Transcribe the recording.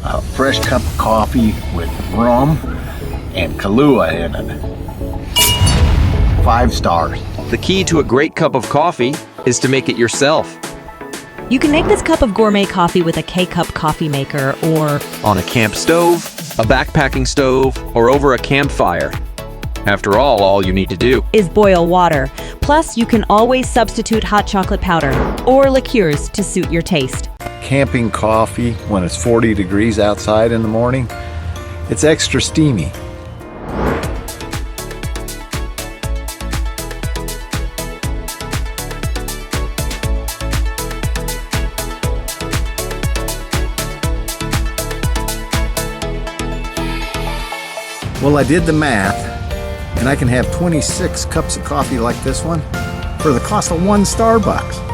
a fresh cup of coffee with rum and Kahlua in it. 5 stars. The key to a great cup of coffee is to make it yourself. You can make this cup of gourmet coffee with a K-Cup coffee maker or On a camp stove, a backpacking stove, or over a campfire. After all you need to do is boil water. Plus, you can always substitute hot chocolate powder or liqueurs to suit your taste. Camping coffee when it's 40 degrees outside in the morning, it's extra steamy. Well, I did the math, and I can have 26 cups of coffee like this one for the cost of 1 Starbucks.